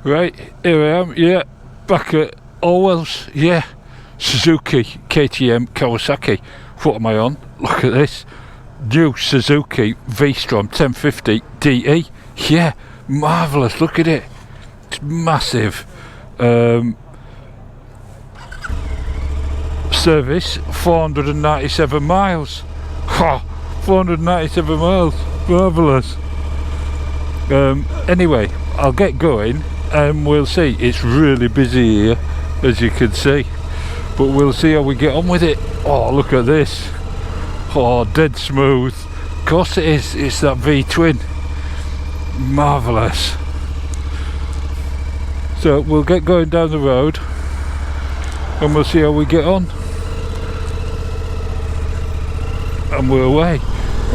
Right, here I am, yeah, back at Orwell's, yeah, Suzuki KTM Kawasaki. What am I on? Look at this, new Suzuki Vstrom 1050 DE, yeah, marvellous, look at it, it's massive. Service 497 miles, 497 miles, marvellous. Anyway, I'll get going and we'll see. It's really busy here, as you can see, but we'll see how we get on with it. Oh, look at this, oh, dead smooth. Of course it is, it's that V-twin, marvellous. So we'll get going down the road and we'll see how we get on, and we're away.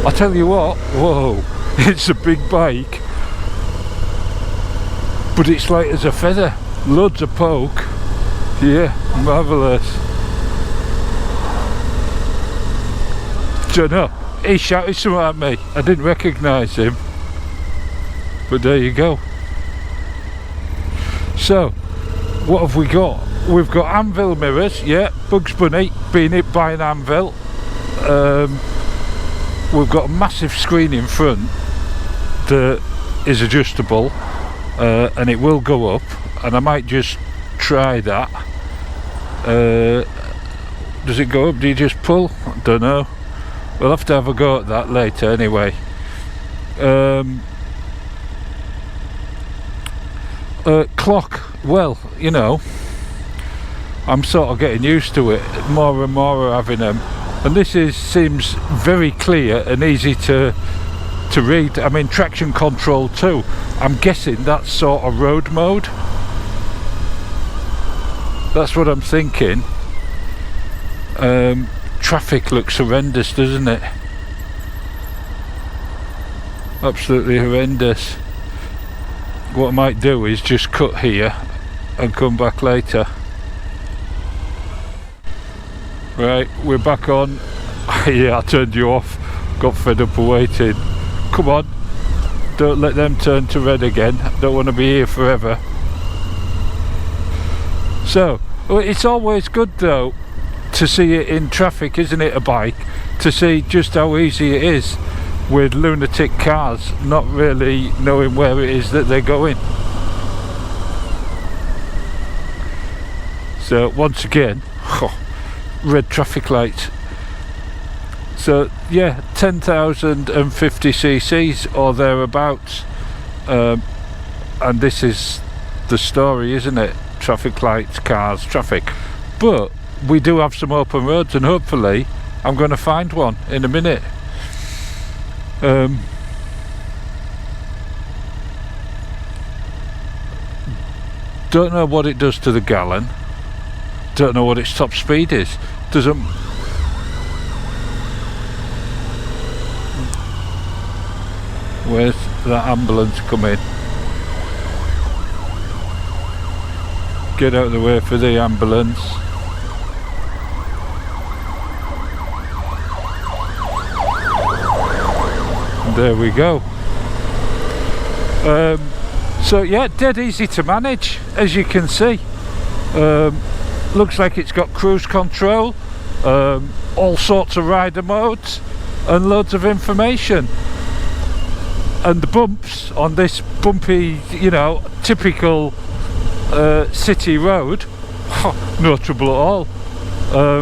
I tell you what, whoa, it's a big bike, but it's light as a feather, loads of poke, yeah, marvellous. Don't know, he shouted something at me, I didn't recognise him, but there you go. So, what have we got? We've got anvil mirrors, yeah, Bugs Bunny being hit by an anvil. We've got a massive screen in front that is adjustable, and it will go up, and I might just try that. Does it go up? Do you just pull? I don't know. We'll have to have a go at that later anyway. Clock, well, you know, I'm sort of getting used to it, more and more are having them, and this seems very clear and easy to read. I mean, traction control too, I'm guessing that's sort of road mode, that's what I'm thinking. Traffic looks horrendous, doesn't it? Absolutely horrendous. What I might do is just cut here and come back later. Right, we're back on. Yeah, I turned you off, got fed up of waiting. Come on, don't let them turn to red again, don't want to be here forever. So, it's always good though to see it in traffic, isn't it, a bike, to see just how easy it is with lunatic cars not really knowing where it is that they're going. So once again, red traffic lights. So yeah, 10,050 cc's or thereabouts, and this is the story, isn't it? Traffic lights, cars, traffic. But we do have some open roads, and hopefully I'm going to find one in a minute. Don't know what it does to the gallon, don't know what its top speed is, doesn't. Where's that ambulance coming? Get out of the way for the ambulance. There we go. So yeah, dead easy to manage, as you can see. Looks like it's got cruise control, all sorts of rider modes, and loads of information. And the bumps on this bumpy, you know, typical city road, no trouble at all.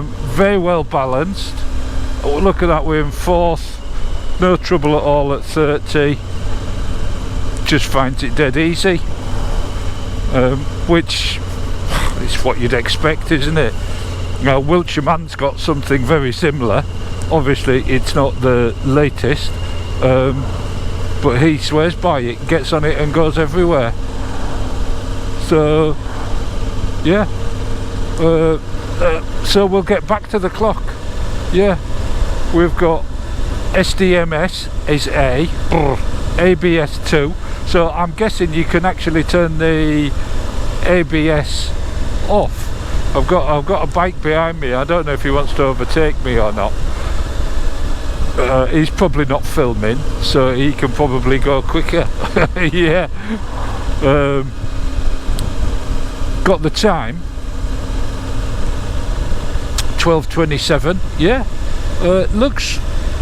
Very well balanced. Oh, look at that, we're in fourth. No trouble at all at 30, just finds it dead easy, which is what you'd expect, isn't it? Now Wiltshire Man's got something very similar, obviously it's not the latest, but he swears by it, gets on it and goes everywhere. So yeah, so we'll get back to the clock. Yeah, we've got SDMS is A, ABS 2, so I'm guessing you can actually turn the ABS off. I've got a bike behind me, I don't know if he wants to overtake me or not. He's probably not filming, so he can probably go quicker. Yeah. got the time, 12:27. Yeah, looks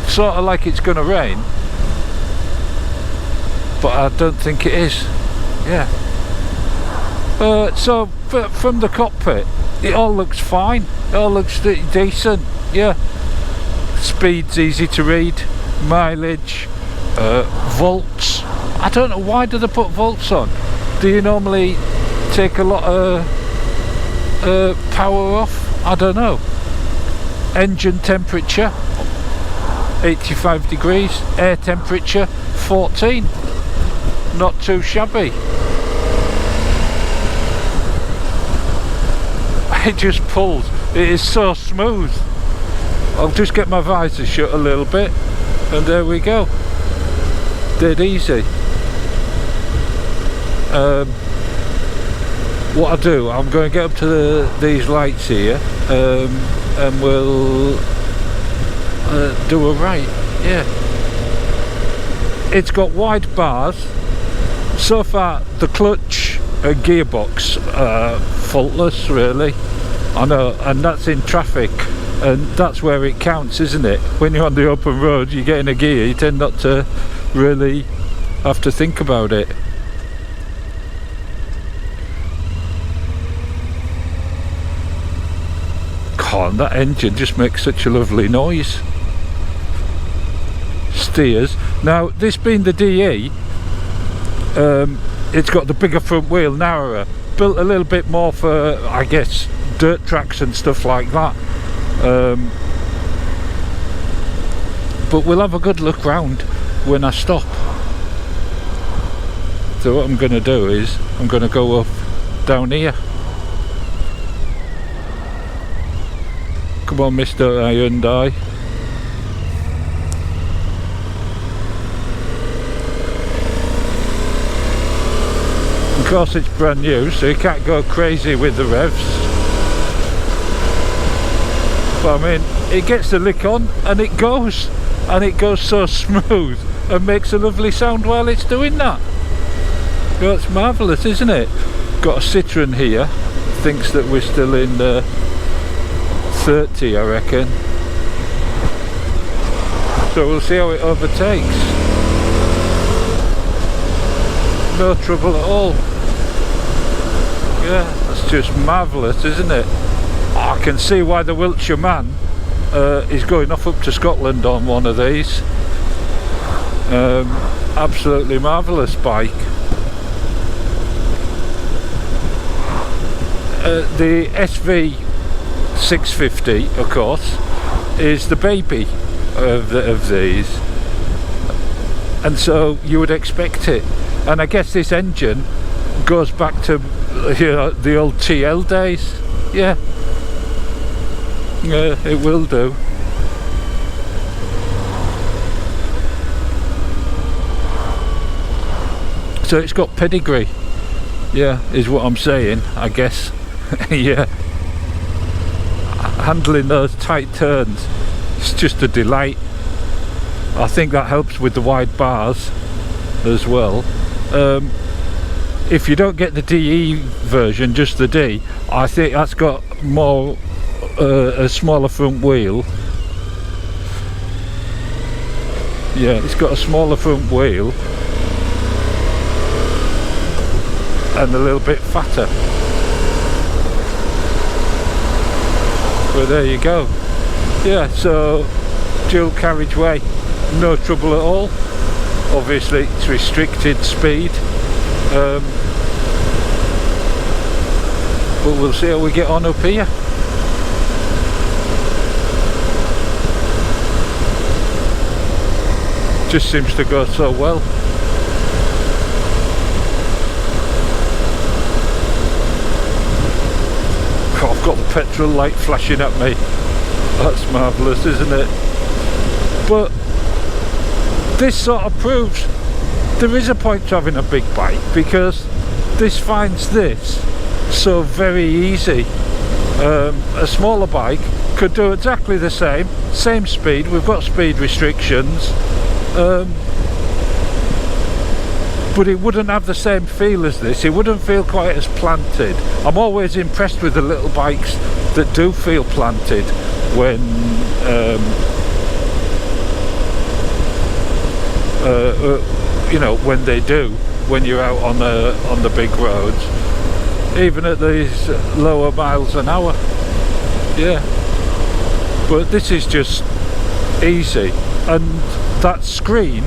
sort of like it's gonna rain, but I don't think it is. Yeah. So from the cockpit, it all looks fine. It all looks decent. Yeah. Speed's easy to read. Mileage, volts. I don't know, why do they put volts on? Do you normally take a lot of power off? I don't know. Engine temperature 85 degrees. Air temperature 14. Not too shabby. It just pulls. It is so smooth. I'll just get my visor shut a little bit, and there we go. Dead easy. What I do, I'm going to get up to these lights here, and we'll do a right. Yeah. It's got wide bars. So far, the clutch and gearbox faultless, really. I know, and that's in traffic, and that's where it counts, isn't it? When you're on the open road, you get in a gear, you tend not to really have to think about it. God, that engine just makes such a lovely noise. Steers. Now, this being the DE, it's got the bigger front wheel, narrower, built a little bit more for, I guess, dirt tracks and stuff like that. But we'll have a good look round when I stop. So what I'm going to do is I'm going to go up down here. Come on, Mr. Hyundai. Of course it's brand new, so you can't go crazy with the revs. But I mean, it gets the lick on and it goes so smooth and makes a lovely sound while it's doing that. Well, it's marvellous, isn't it? Got a Citroen here, thinks that we're still in 30, I reckon. So we'll see how it overtakes. No trouble at all. Yeah, that's just marvellous, isn't it? I can see why the Wiltshire man is going off up to Scotland on one of these. Absolutely marvellous bike. The SV 650, of course, is the baby of these, and so you would expect it. And I guess this engine goes back to, you know, the old TL days. Yeah. Yeah, it will do. So it's got pedigree. Yeah, is what I'm saying, I guess. Yeah. Handling those tight turns, it's just a delight. I think that helps with the wide bars as well. If you don't get the DE version, just the D, I think that's got more a smaller front wheel. Yeah, it's got a smaller front wheel and a little bit fatter. But there you go. Yeah, so dual carriageway, no trouble at all. Obviously it's restricted speed, but we'll see how we get on up here. Just seems to go so well. Oh, I've got the petrol light flashing at me. That's marvellous, isn't it? But this sort of proves there is a point to having a big bike, because this finds this so very easy. A smaller bike could do exactly the same speed. We've got speed restrictions, but it wouldn't have the same feel as this. It wouldn't feel quite as planted. I'm always impressed with the little bikes that do feel planted when you know, when they do, when you're out on the big roads, even at these lower miles an hour. Yeah, but this is just easy, and that screen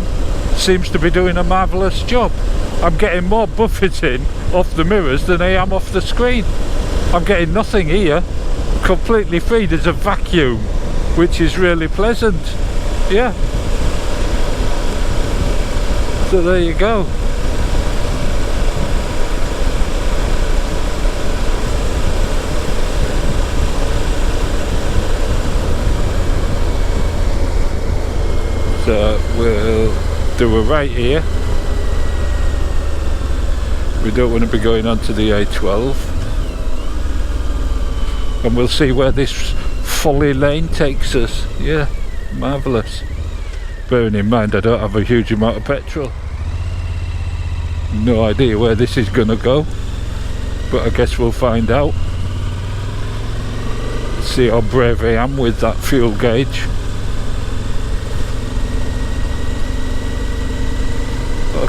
seems to be doing a marvellous job. I'm getting more buffeting off the mirrors than I am off the screen. I'm getting nothing here, completely free. There's a vacuum, which is really pleasant. Yeah, so there you go. So we'll do a right here. We don't want to be going onto the A12, and we'll see where this folly lane takes us. Yeah, marvellous. Bearing in mind I don't have a huge amount of petrol. No idea where this is going to go, but I guess we'll find out. See how brave I am with that fuel gauge.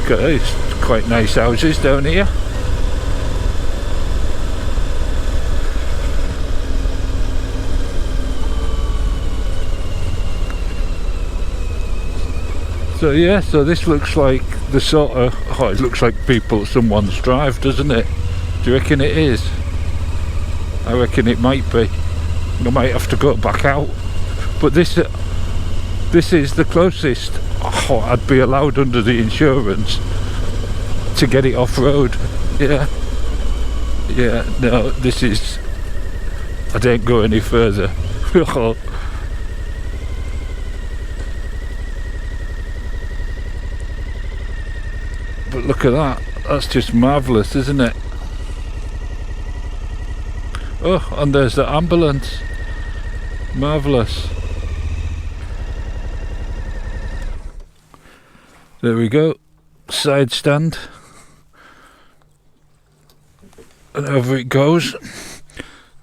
Okay, it's quite nice houses down here. So yeah, so this looks like the sort of, oh, it looks like people at someone's drive, doesn't it? Do you reckon it is? I reckon it might be. I might have to go back out. But this is the closest I'd be allowed under the insurance to get it off-road. Yeah, yeah, no, this is, I don't go any further. But look at that, that's just marvellous, isn't it? Oh, and there's the ambulance. Marvellous. There we go, side stand, and over it goes.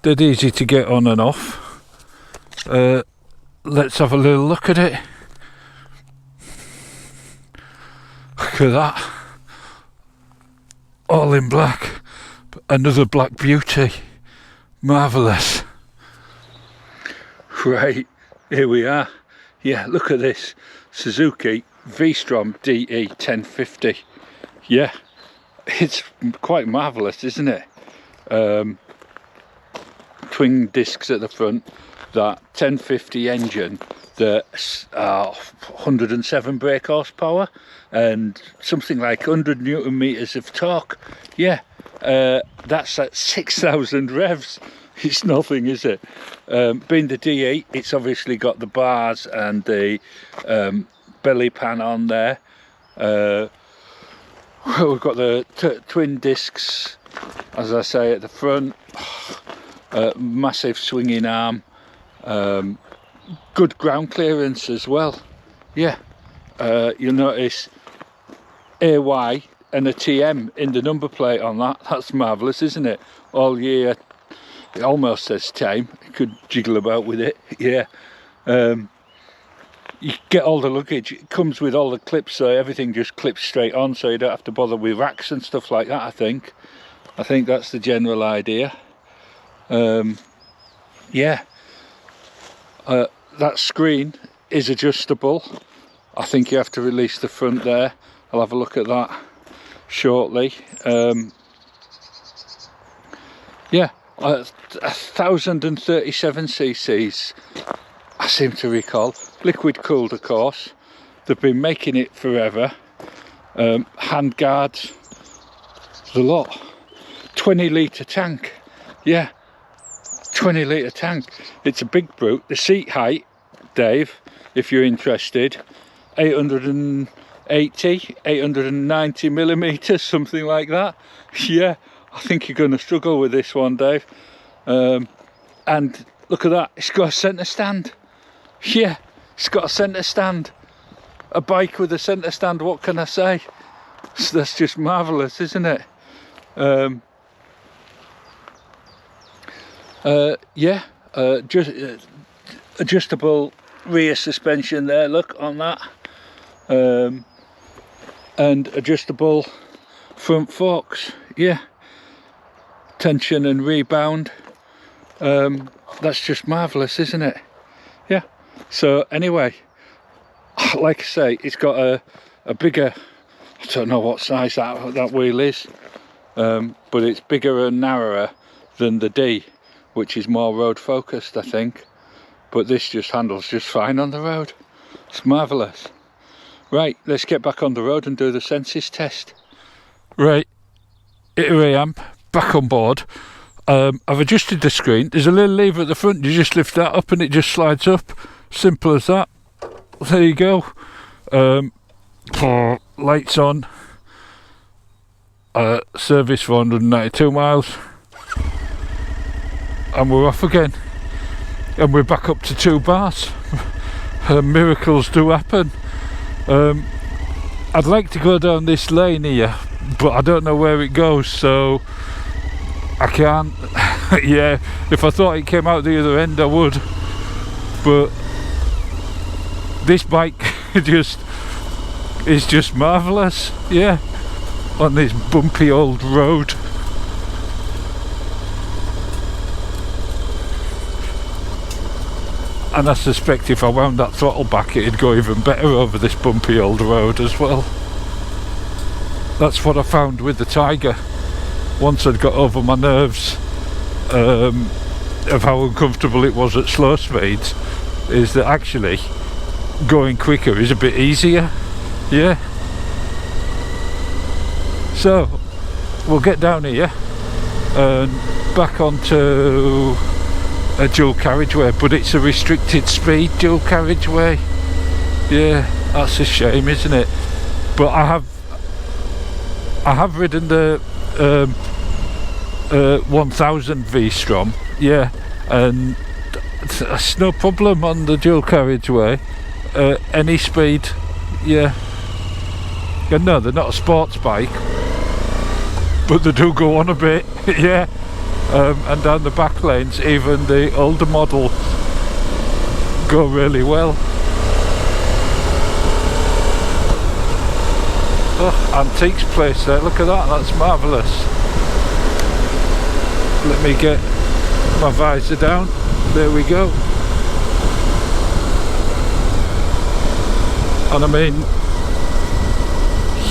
Dead easy to get on and off. Let's have a little look at it. Look at that, all in black, another black beauty, marvellous. Right, here we are. Yeah, look at this, Suzuki Vstrom DE 1050. Yeah, it's quite marvellous, isn't it? Twin discs at the front, that 1050 engine, the 107 brake horsepower and something like 100 newton meters of torque. Yeah, that's at 6,000 revs. It's nothing, is it? Being the DE, it's obviously got the bars and the belly pan on there. We've got the twin discs, as I say, at the front. Massive swinging arm. Good ground clearance as well. Yeah, you'll notice AY and a TM in the number plate on that. That's marvellous, isn't it? All year, it almost says time. You could jiggle about with it. Yeah. You get all the luggage, it comes with all the clips, so everything just clips straight on, so you don't have to bother with racks and stuff like that. I think that's the general idea. Yeah, that screen is adjustable. I think you have to release the front there. I'll have a look at that shortly. Yeah, 1037 cc's, I seem to recall. Liquid cooled, of course. They've been making it forever. Hand guards, the lot. 20 litre tank. Yeah, 20 litre tank. It's a big brute. The seat height, Dave, if you're interested, 890 millimetres, something like that. Yeah, I think you're going to struggle with this one, Dave. And look at that, it's got a centre stand. Yeah, it's got a centre stand. A bike with a centre stand, what can I say? So that's just marvellous, isn't it? Yeah, just adjustable rear suspension there, look on that, and adjustable front forks, yeah, tension and rebound. That's just marvellous, isn't it? Yeah. So anyway, like I say, it's got a bigger, I don't know what size that wheel is, but it's bigger and narrower than the D, which is more road focused, I think. But this just handles just fine on the road. It's marvellous. Right, let's get back on the road and do the senses test. Right, here I am, back on board. I've adjusted the screen. There's a little lever at the front, you just lift that up and it just slides up. Simple as that. There you go. Lights on. Service for 192 miles. And we're off again. And we're back up to 2 bars. Miracles do happen. I'd like to go down this lane here, but I don't know where it goes, so I can't. Yeah, if I thought it came out the other end I would, but this bike is just marvellous, yeah, on this bumpy old road. And I suspect if I wound that throttle back it'd go even better over this bumpy old road as well. That's what I found with the Tiger. Once I'd got over my nerves of how uncomfortable it was at slow speeds, is that actually going quicker is a bit easier. Yeah. So we'll get down here and back onto a dual carriageway, but it's a restricted speed dual carriageway. Yeah, that's a shame, isn't it? But I have ridden the 1000 Vstrom, yeah, and it's no problem on the dual carriageway. Any speed, yeah. And no, they're not a sports bike, but they do go on a bit, yeah. And down the back lanes, even the older model go really well. Oh, Antiques place there, look at that, that's marvellous. Let me get my visor down, there we go. And I mean,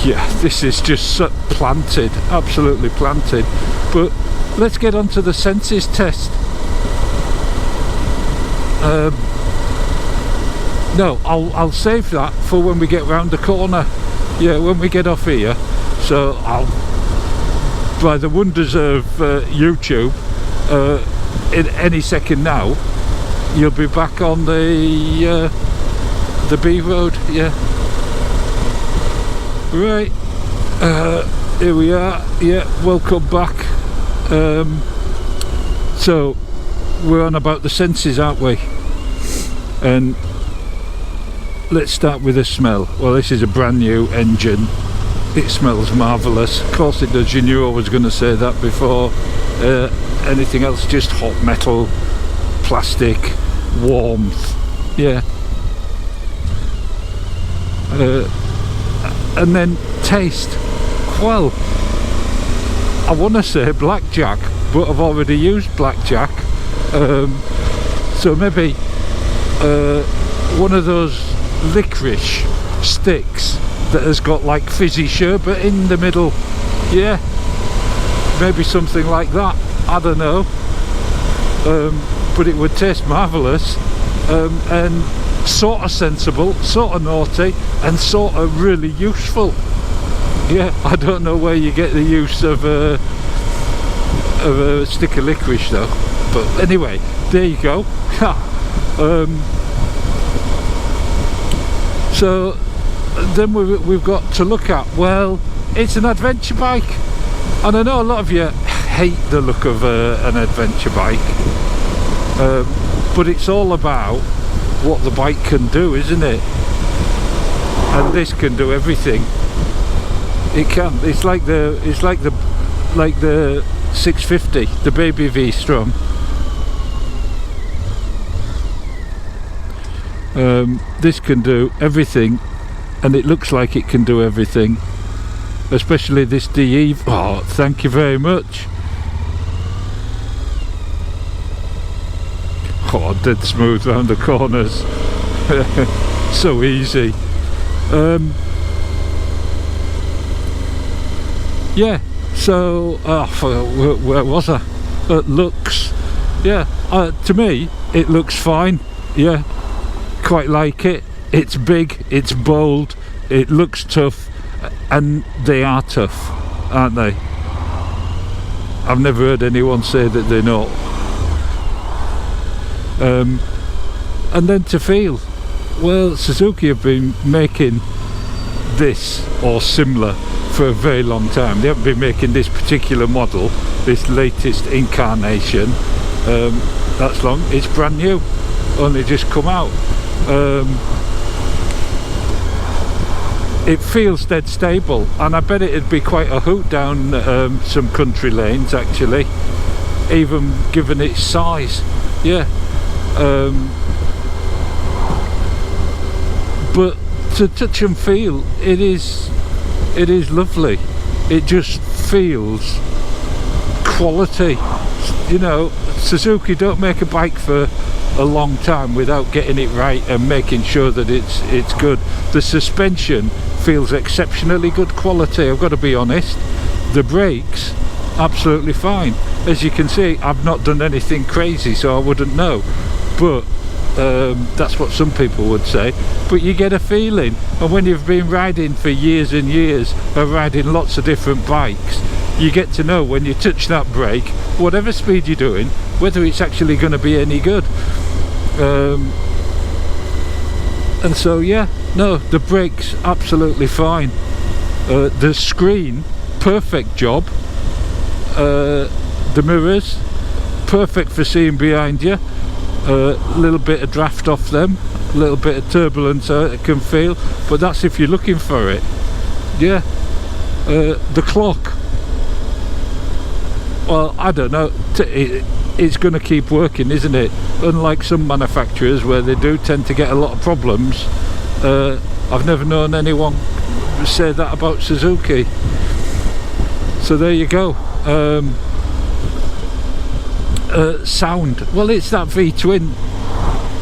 yeah, this is just so planted, absolutely planted. But let's get on to the senses test. No, I'll save that for when we get round the corner. Yeah, when we get off here. So I'll, by the wonders of YouTube, in any second now, you'll be back on the B road. Yeah. Right. Here we are. Yeah. Welcome back. So we're on about the senses, aren't we? And let's start with the smell. Well, this is a brand new engine. It smells marvellous. Of course it does. You knew I was going to say that before anything else. Just hot metal, plastic, warmth. Yeah. And then taste. Well, I want to say blackjack, but I've already used blackjack. So maybe one of those licorice sticks that has got like fizzy sherbet in the middle. Yeah, maybe something like that. I don't know. But it would taste marvellous, and sort of sensible, sort of naughty, and sort of really useful. Yeah, I don't know where you get the use of a stick of licorice though. But anyway, there you go. So then we've got to look at, well, it's an adventure bike, and I know a lot of you hate the look of an adventure bike, but it's all about what the bike can do, isn't it? And this can do everything. It can. It's like the 650, the baby V-Strom. This can do everything, and it looks like it can do everything. Especially this DE. Oh, thank you very much. Oh, dead smooth round the corners. So easy. Yeah, so where was I? Looks, yeah, to me it looks fine. Yeah, quite like it. It's big, it's bold, it looks tough, and they are tough, aren't they? I've never heard anyone say that they're not. And then to feel, well, Suzuki have been making this or similar for a very long time. They haven't been making this particular model, this latest incarnation, that's long. It's brand new, only just come out. It feels dead stable, and I bet it'd be quite a hoot down some country lanes actually, even given its size. Yeah. But to touch and feel, it is lovely. It just feels quality. You know, Suzuki don't make a bike for a long time without getting it right and making sure that it's good. The suspension feels exceptionally good quality, I've got to be honest. The brakes, absolutely fine. As you can see, I've not done anything crazy, so I wouldn't know, but that's what some people would say. But you get a feeling, and when you've been riding for years and years of riding lots of different bikes, you get to know when you touch that brake, whatever speed you're doing, whether it's actually going to be any good. And so yeah, no, the brakes absolutely fine. The screen, perfect job. The mirrors, perfect for seeing behind you. A little bit of draft off them, a little bit of turbulence I can feel, but that's if you're looking for it. Yeah. The clock, well, I don't know, it's going to keep working, isn't it? Unlike some manufacturers where they do tend to get a lot of problems, I've never known anyone say that about Suzuki. So there you go. Sound, well, it's that V-twin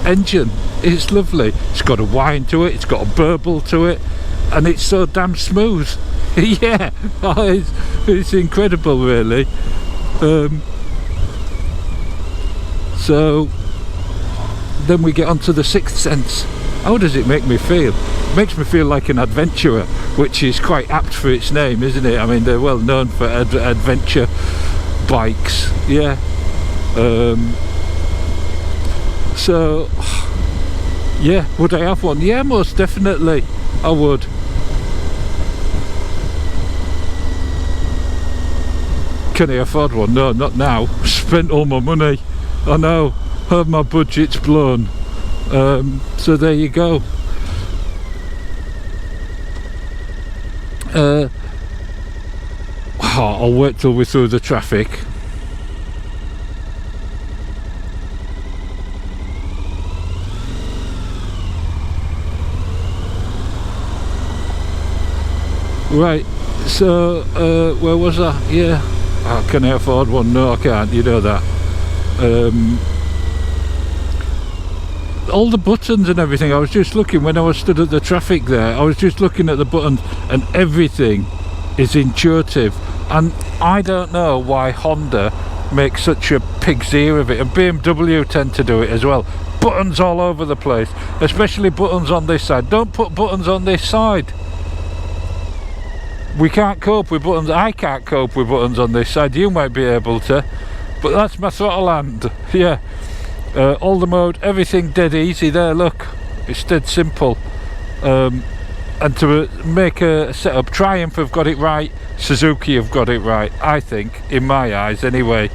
engine. It's lovely. It's got a whine to it, it's got a burble to it, and it's so damn smooth. Yeah, it's incredible, really. So then we get onto the sixth sense. How does it make me feel? It makes me feel like an adventurer, which is quite apt for its name, isn't it? I mean, they're well known for adventure bikes. Yeah. So yeah, would I have one? Yeah, most definitely I would. Can I afford one? No, not now. Spent all my money. I know, my budget's blown. So there you go. I'll wait till we're through the traffic. Right, so where was I? Yeah. Can I afford one? No, I can't, you know that. All the buttons and everything, I was just looking when I was stood at the traffic there, I was just looking at the buttons, and everything is intuitive. And I don't know why Honda makes such a pig's ear of it, and BMW tend to do it as well. Buttons all over the place, especially buttons on this side. Don't put buttons on this side. We can't cope with buttons. I can't cope with buttons on this side. You might be able to, but that's my throttle hand. Yeah. All the mode, everything dead easy there. Look, it's dead simple. And to make a setup, Triumph have got it right, Suzuki have got it right, I think, in my eyes anyway.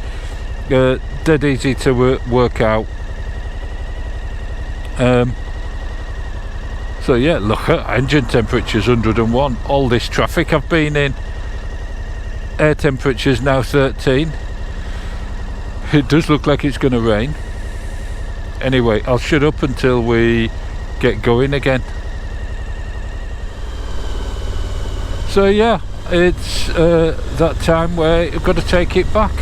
Dead easy to work out. So yeah, look at engine temperature's 101. All this traffic I've been in, air temperature's now 13. It does look like it's going to rain. Anyway, I'll shut up until we get going again. So yeah, it's that time where you've got to take it back.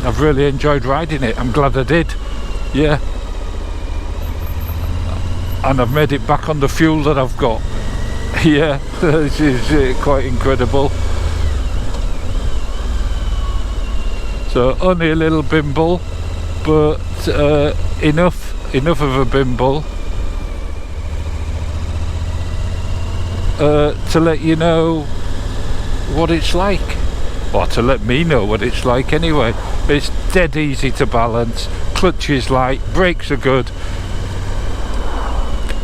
I've really enjoyed riding it. I'm glad I did. Yeah. And I've made it back on the fuel that I've got. Yeah, this is quite incredible. So only a little bimble, but enough of a bimble to let you know what it's like, or to let me know what it's like anyway. It's dead easy to balance, clutch is light, brakes are good.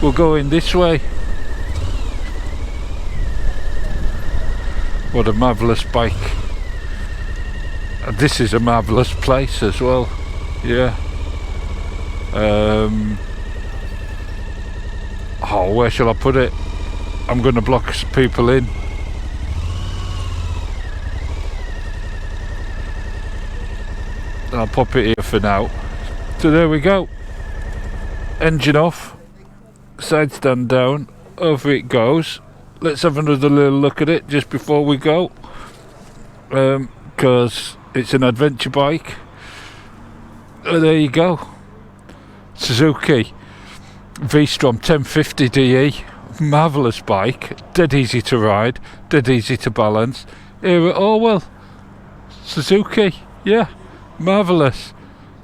We're going this way. What a marvellous bike. And this is a marvellous place as well. Yeah. Oh, where shall I put it? I'm going to block people in. I'll pop it here for now. So there we go. Engine off. Side stand down. Over it goes. Let's have another little look at it just before we go. Because it's an adventure bike. There you go. Suzuki Vstrom 1050 DE. Marvellous bike. Dead easy to ride. Dead easy to balance. Here at Orwell. Suzuki. Yeah. Marvellous.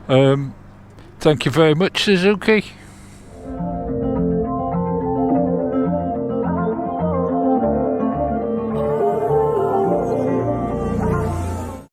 Thank you very much, Suzuki.